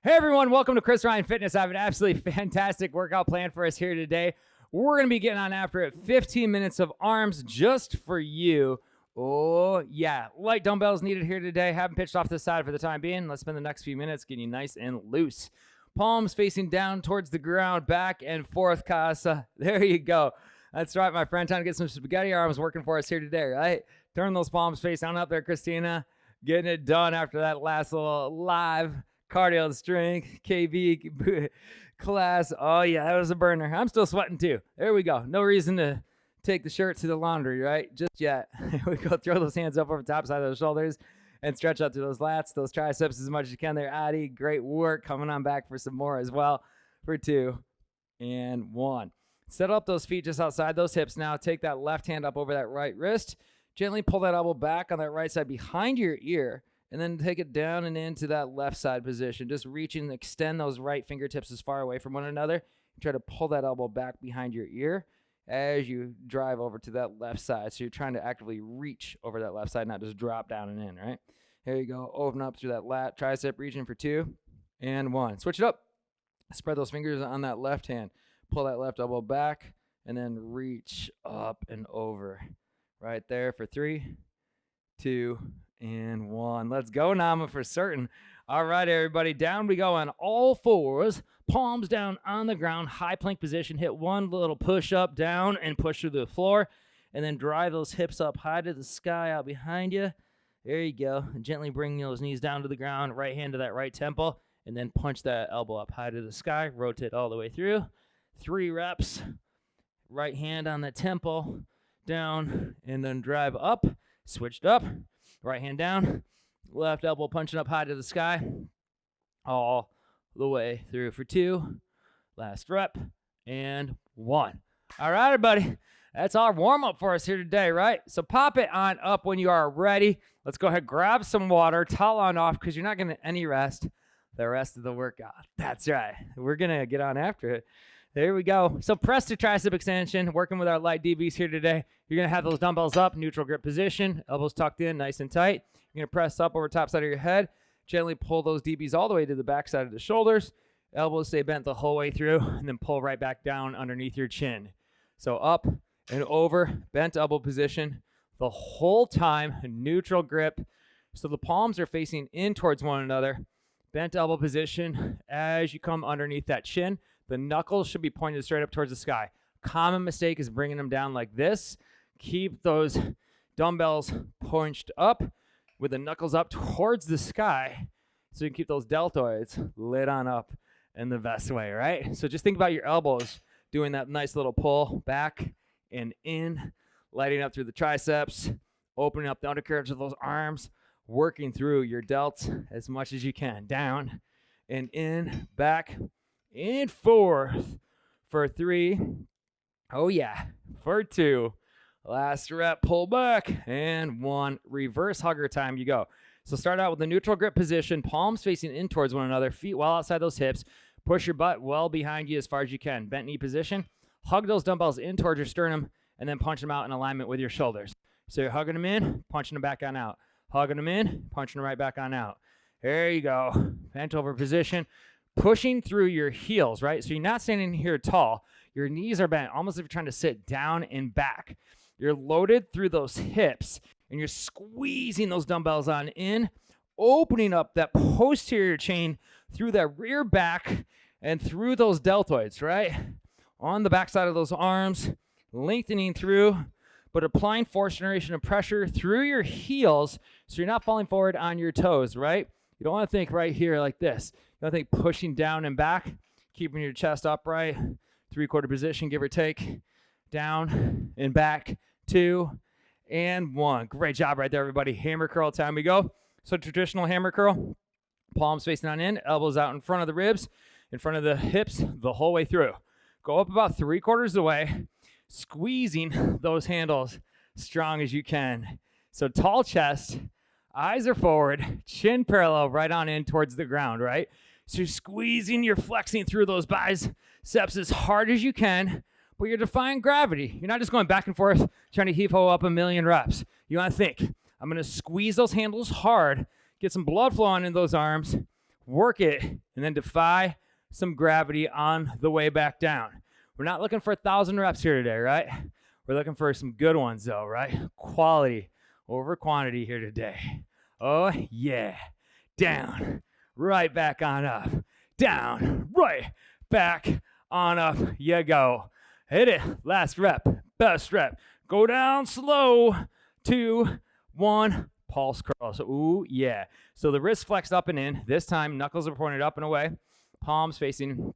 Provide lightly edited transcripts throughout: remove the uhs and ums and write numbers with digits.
Hey everyone, welcome to Chris Ryan Fitness. I have an absolutely fantastic workout plan for us here today. We're going to be getting on after it. 15 minutes of arms just for you. Oh yeah, light dumbbells needed here today. Haven't pitched off to the side for the time being. Let's spend the next few minutes getting you nice and loose. Palms facing down towards the ground, back and forth, casa. There you go. That's right, my friend. Time to get some spaghetti arms working for us here today, right? Turn those palms face down up there, Christina. Getting it done after that last little live cardio strength KB class. Oh yeah, that was a burner. I'm still sweating too. There we go. No reason to take the shirt to the laundry, right? Just yet. Here we go. Throw those hands up over the top side of those shoulders and stretch out through those lats, those triceps as much as you can there, Adi. Great work. Coming on back for some more as well. For 2 and 1. Set up those feet just outside those hips now. Take that left hand up over that right wrist. Gently pull that elbow back on that right side behind your ear. And then take it down and into that left side position. Just reach and extend those right fingertips as far away from one another. Try to pull that elbow back behind your ear as you drive over to that left side. So you're trying to actively reach over that left side, not just drop down and in, right? Here you go. Open up through that lat, tricep, reaching for 2 and 1. Switch it up. Spread those fingers on that left hand. Pull that left elbow back and then reach up and over. Right there for 3, 2, and 1. Let's go, Nama, for certain. All right, everybody. Down we go on all fours. Palms down on the ground. High plank position. Hit one little push up, down, and push through the floor. And then drive those hips up high to the sky out behind you. There you go. And gently bring those knees down to the ground. Right hand to that right temple. And then punch that elbow up high to the sky. Rotate all the way through. 3 reps. Right hand on the temple. Down. And then drive up. Switched up. Right hand down, left elbow punching up high to the sky, all the way through for 2. Last rep, and 1. All right, everybody. That's our warm-up for us here today, right? So pop it on up when you are ready. Let's go ahead, grab some water, towel on off, because you're not going to any rest the rest of the workout. That's right. We're going to get on after it. There we go. So press to tricep extension, working with our light DBs here today. You're going to have those dumbbells up, neutral grip position, elbows tucked in, nice and tight. You're going to press up over top side of your head. Gently pull those DBs all the way to the back side of the shoulders. Elbows stay bent the whole way through, and then pull right back down underneath your chin. So up and over, bent elbow position the whole time, neutral grip. So the palms are facing in towards one another. Bent elbow position as you come underneath that chin. The knuckles should be pointed straight up towards the sky. Common mistake is bringing them down like this. Keep those dumbbells punched up with the knuckles up towards the sky so you can keep those deltoids lit on up in the best way, right? So just think about your elbows doing that nice little pull back and in, lighting up through the triceps, opening up the undercarriage of those arms, working through your delts as much as you can. Down and in, back, and forth for 3. Oh yeah, for 2. Last rep, pull back, and 1. Reverse hugger time you go. So start out with the neutral grip position, palms facing in towards one another, feet well outside those hips. Push your butt well behind you as far as you can. Bent knee position. Hug those dumbbells in towards your sternum, and then punch them out in alignment with your shoulders. So you're hugging them in, punching them back on out. Hugging them in, punching them right back on out. There you go. Bent over position. Pushing through your heels, right? So you're not standing here tall. Your knees are bent, almost if you're trying to sit down and back. You're loaded through those hips, and you're squeezing those dumbbells on in, opening up that posterior chain through that rear back and through those deltoids, right? On the backside of those arms, lengthening through, but applying force generation of pressure through your heels so you're not falling forward on your toes, right? You don't want to think right here like this. You want to think pushing down and back, keeping your chest upright, 3/4 position, give or take. Down and back, 2 and 1. Great job right there, everybody. Hammer curl time we go. So traditional hammer curl, palms facing on in, elbows out in front of the ribs, in front of the hips the whole way through. Go up about 3/4 of the way, squeezing those handles strong as you can. So tall chest, eyes are forward, chin parallel right on in towards the ground, right? So you're squeezing, you're flexing through those biceps as hard as you can, but you're defying gravity. You're not just going back and forth trying to heave-ho up a million reps. You want to think, I'm going to squeeze those handles hard, get some blood flow on in those arms work it, and then defy some gravity on the way back down. We're not looking for 1,000 reps here today, right? We're looking for some good ones though, right? Quality over quantity here today. Oh yeah. Down, right back on up. Down, right back on up. You go. Hit it. Last rep. Best rep. Go down slow. 2, 1. Pulse curls. Ooh, yeah. So the wrist flexed up and in. This time, knuckles are pointed up and away. Palms facing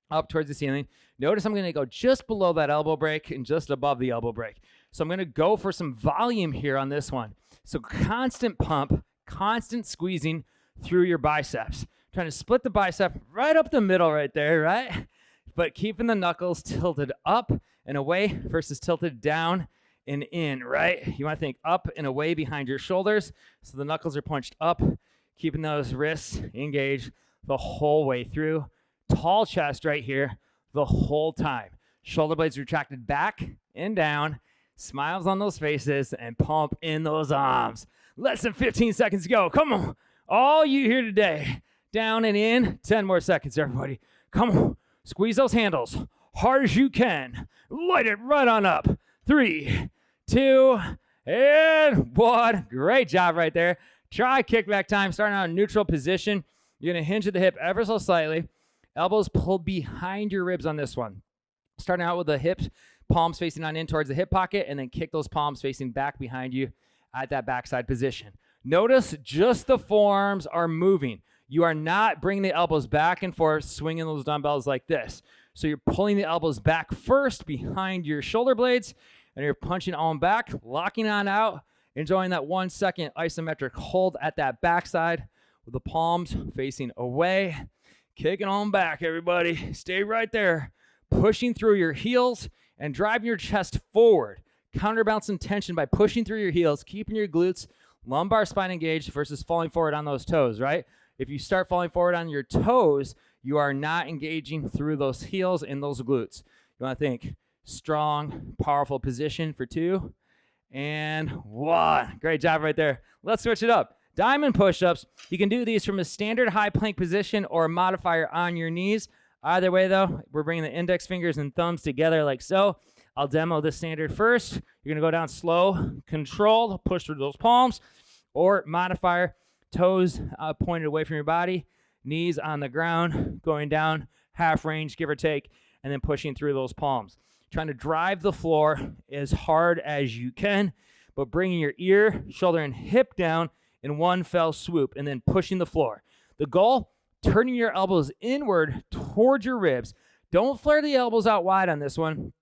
up towards the ceiling. Notice I'm going to go just below that elbow break and just above the elbow break. So I'm going to go for some volume here on this one. So constant pump, constant squeezing through your biceps. Trying to split the bicep right up the middle right there, right? But keeping the knuckles tilted up and away versus tilted down and in, right? You want to think up and away behind your shoulders. So the knuckles are punched up, keeping those wrists engaged the whole way through. Tall chest right here the whole time. Shoulder blades retracted back and down. Smiles on those faces and pump in those arms. Less than 15 seconds to go. Come on. All you here today. Down and in. 10 more seconds, everybody. Come on. Squeeze those handles hard as you can. Light it right on up. 3, 2, and 1. Great job right there. Try kickback time. Starting out in neutral position. You're going to hinge at the hip ever so slightly. Elbows pulled behind your ribs on this one. Starting out with the hips, palms facing on in towards the hip pocket, and then kick those palms facing back behind you at that backside position. Notice just the forearms are moving. You are not bringing the elbows back and forth, swinging those dumbbells like this. So you're pulling the elbows back first behind your shoulder blades, and you're punching on back, locking on out, enjoying that 1 second isometric hold at that backside with the palms facing away. Kicking on back, everybody. Stay right there. Pushing through your heels and driving your chest forward. Counterbalancing tension by pushing through your heels, keeping your glutes, lumbar spine engaged versus falling forward on those toes, right? If you start falling forward on your toes, you are not engaging through those heels and those glutes. You want to think strong, powerful position for 2 and 1. Great job right there. Let's switch it up. Diamond push-ups. You can do these from a standard high plank position or a modifier on your knees. Either way, though, we're bringing the index fingers and thumbs together like so. I'll demo the standard first. You're going to go down slow, controlled, push through those palms, or modifier, toes pointed away from your body, knees on the ground, going down half range, give or take, and then pushing through those palms. Trying to drive the floor as hard as you can, but bringing your ear, shoulder, and hip down in one fell swoop, and then pushing the floor. The goal, turning your elbows inward towards your ribs. Don't flare the elbows out wide on this one,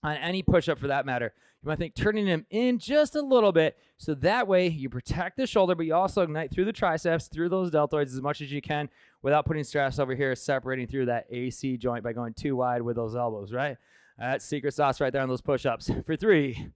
on any push-up for that matter. You might think turning them in just a little bit, so that way you protect the shoulder, but you also ignite through the triceps, through those deltoids as much as you can without putting stress over here, separating through that AC joint by going too wide with those elbows, right? That's secret sauce right there on those push-ups. For 3,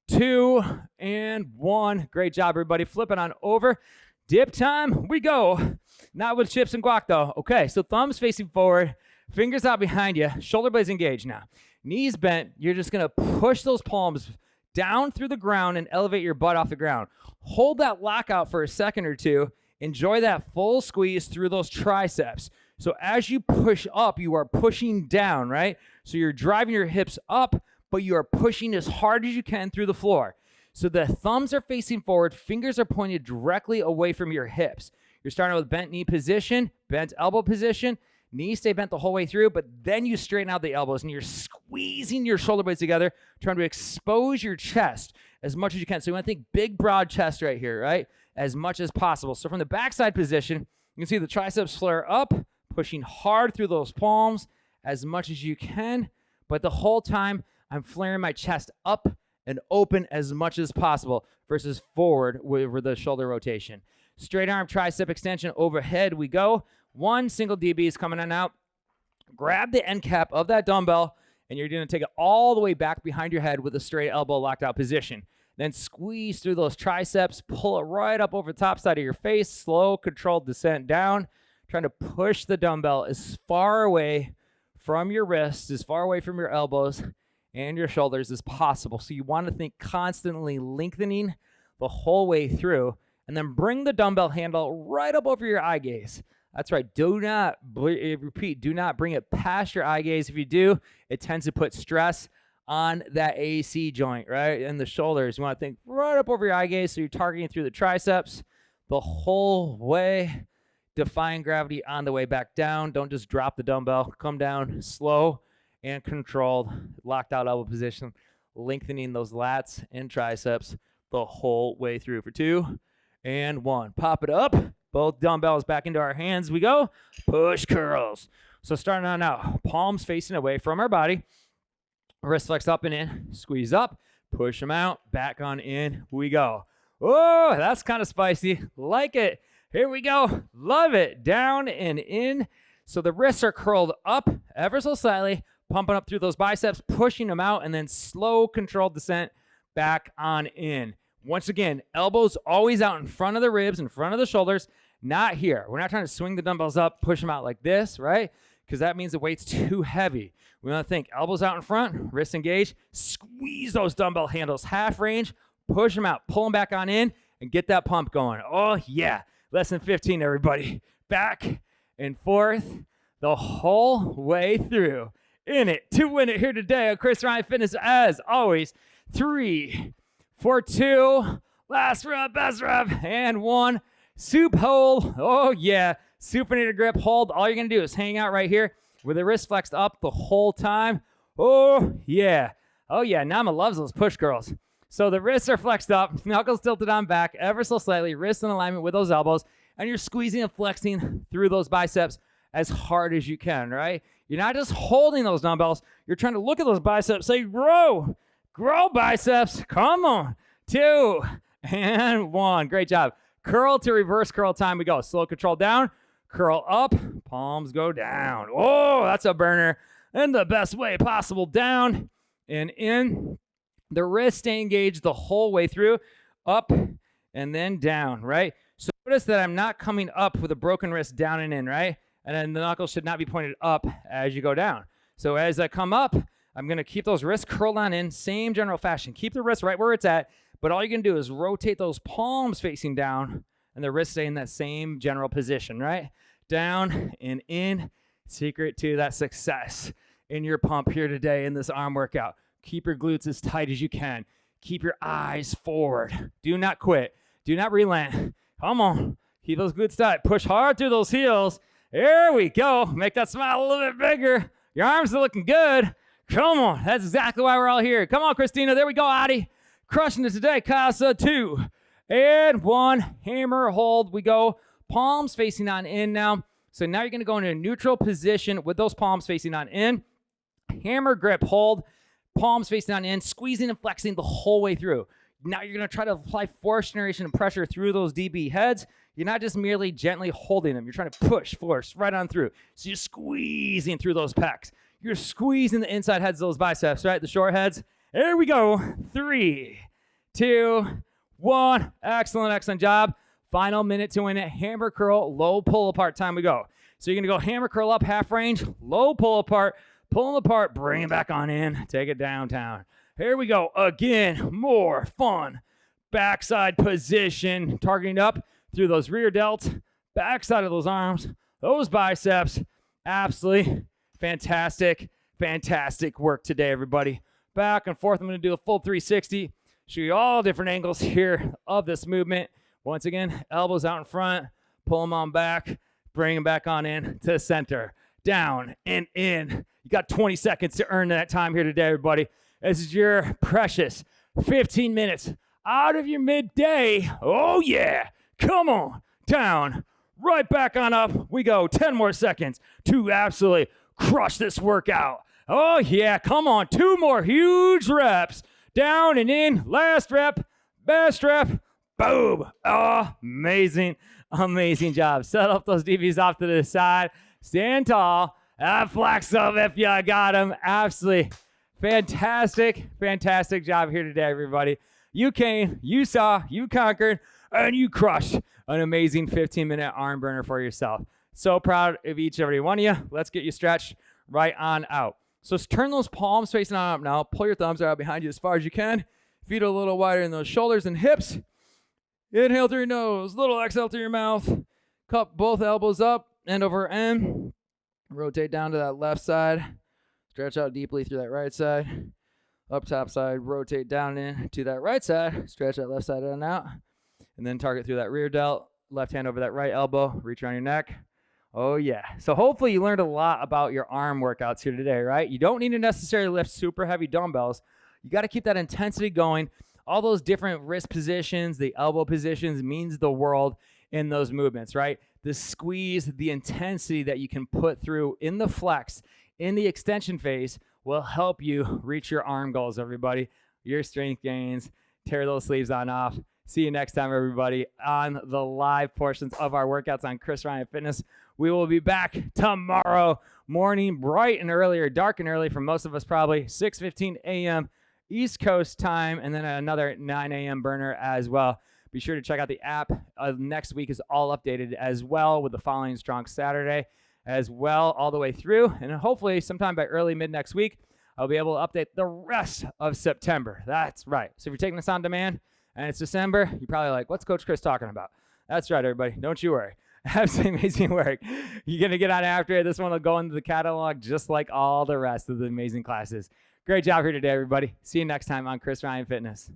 2, and 1. Great job, everybody. Flipping on over. Dip time. We go. Not with chips and guac, though. Okay, so thumbs facing forward, fingers out behind you, shoulder blades engaged now. Knees bent. You're just going to push those palms down through the ground and elevate your butt off the ground. Hold that lockout for a second or two. Enjoy that full squeeze through those triceps. So as you push up, you are pushing down, right? So you're driving your hips up, but you are pushing as hard as you can through the floor. So the thumbs are facing forward, fingers are pointed directly away from your hips. You're starting with bent knee position, bent elbow position, knees stay bent the whole way through, but then you straighten out the elbows and you're squeezing your shoulder blades together, trying to expose your chest as much as you can. So you want to think big, broad chest right here, right? As much as possible. So from the backside position, you can see the triceps flare up, pushing hard through those palms as much as you can, but the whole time I'm flaring my chest up and open as much as possible versus forward with the shoulder rotation. Straight arm tricep extension overhead we go. 1 single DB is coming on out. Grab the end cap of that dumbbell, and you're going to take it all the way back behind your head with a straight elbow locked out position. Then squeeze through those triceps, pull it right up over the top side of your face, slow, controlled descent down, trying to push the dumbbell as far away from your wrists, as far away from your elbows and your shoulders as possible. So you want to think constantly lengthening the whole way through, and then bring the dumbbell handle right up over your eye gaze. That's right. Do not, repeat, do not bring it past your eye gaze. If you do, it tends to put stress on that AC joint, right? And the shoulders. You want to think right up over your eye gaze, so you're targeting through the triceps the whole way, defying gravity on the way back down. Don't just drop the dumbbell. Come down slow and controlled, locked out elbow position, lengthening those lats and triceps the whole way through for 2 and 1. Pop it up. Both dumbbells back into our hands. We go. Push curls. So starting on now, palms facing away from our body. Wrist flex up and in. Squeeze up. Push them out. Back on in. We go. Oh, that's kind of spicy. Like it. Here we go. Love it. Down and in. So the wrists are curled up ever so slightly, pumping up through those biceps, pushing them out, and then slow controlled descent back on in. Once again, elbows always out in front of the ribs, in front of the shoulders, not here. We're not trying to swing the dumbbells up, push them out like this, right? Because that means the weight's too heavy. We want to think elbows out in front, wrists engaged, squeeze those dumbbell handles half range, push them out, pull them back on in, and get that pump going. Oh, yeah. Less than 15, everybody. Back and forth the whole way through. In it to win it here today on Chris Ryan Fitness, as always. 3, 4, 2, last rep, best rep, and 1. Soup hold. Oh, yeah. Supinator grip hold. All you're going to do is hang out right here with the wrist flexed up the whole time. Oh, yeah. Oh, yeah. Nama loves those push curls. So the wrists are flexed up, knuckles tilted on back ever so slightly, wrists in alignment with those elbows, and you're squeezing and flexing through those biceps as hard as you can, right? You're not just holding those dumbbells. You're trying to look at those biceps, say, grow. Grow biceps. Come on. 2 and 1. Great job. Curl to reverse curl time. We go. Slow control down. Curl up. Palms go down. Oh, that's a burner. In the best way possible. Down and in. The wrist stay engaged the whole way through. Up and then down, right? So notice that I'm not coming up with a broken wrist down and in, right? And then the knuckles should not be pointed up as you go down. So as I come up, I'm going to keep those wrists curled on in, same general fashion. Keep the wrist right where it's at, but all you're going to do is rotate those palms facing down and the wrist stay in that same general position, right? Down and in. Secret to that success in your pump here today in this arm workout. Keep your glutes as tight as you can. Keep your eyes forward. Do not quit. Do not relent. Come on. Keep those glutes tight. Push hard through those heels. There we go. Make that smile a little bit bigger. Your arms are looking good. Come on. That's exactly why we're all here. Come on, Christina. There we go, Adi. Crushing it today. Casa 2 and 1. Hammer hold. We go. Palms facing on in now. So now you're going to go into a neutral position with those palms facing on in. Hammer grip hold. Palms facing on in. Squeezing and flexing the whole way through. Now you're going to try to apply force generation and pressure through those DB heads. You're not just merely gently holding them. You're trying to push force right on through. So you're squeezing through those pecs. You're squeezing the inside heads of those biceps, right? The short heads. There we go. 3, 2, 1. Excellent, excellent job. Final minute to win it. Hammer curl, low pull apart time we go. So you're going to go hammer curl up, half range, low pull apart, pull them apart, bring it back on in, take it downtown. Here we go. Again, more fun. Backside position, targeting up through those rear delts, backside of those arms, those biceps. Absolutely fantastic, fantastic work today, everybody. Back and forth. I'm going to do a full 360. Show you all different angles here of this movement. Once again, elbows out in front, pull them on back, bring them back on in to center. Down and in. You got 20 seconds to earn that time here today, everybody. This is your precious 15 minutes out of your midday. Oh, yeah. Come on. Down. Right back on up. We go. 10 more seconds to absolutely crush this workout. Oh, yeah. Come on. 2 more huge reps. Down and in. Last rep. Best rep. Boom. Oh, amazing. Amazing job. Set up those DBs off to the side. Stand tall. Flex up if you got them. Absolutely fantastic, fantastic job here today, everybody. You came, you saw, you conquered, and you crushed an amazing 15-minute arm burner for yourself. So proud of each and every one of you. Let's get you stretched right on out. So turn those palms facing on up now. Pull your thumbs out behind you as far as you can. Feet a little wider in those shoulders and hips. Inhale through your nose. Little exhale through your mouth. Cup both elbows up end over end. Rotate down to that left side. Stretch out deeply through that right side. Up top side, rotate down in to that right side. Stretch that left side in and out. And then target through that rear delt. Left hand over that right elbow. Reach around your neck. Oh, yeah. So hopefully you learned a lot about your arm workouts here today, right? You don't need to necessarily lift super heavy dumbbells. You got to keep that intensity going. All those different wrist positions, the elbow positions means the world in those movements, right? The squeeze, the intensity that you can put through in the flex, in the extension phase will help you reach your arm goals, everybody. Your strength gains. Tear those sleeves on off. See you next time, everybody, on the live portions of our workouts on Chris Ryan Fitness. We will be back tomorrow morning, bright and early, or dark and early for most of us probably, 6:15 a.m. East Coast time, and then another 9 a.m. burner as well. Be sure to check out the app. Next week is all updated as well with the following Strong Saturday as well all the way through. And hopefully sometime by early mid next week, I'll be able to update the rest of September. That's right. So if you're taking this on demand and it's December, you're probably like, what's Coach Chris talking about? That's right, everybody. Don't you worry. Absolutely amazing work. You're going to get on after it. This one will go into the catalog just like all the rest of the amazing classes. Great job here today, everybody. See you next time on Chris Ryan Fitness.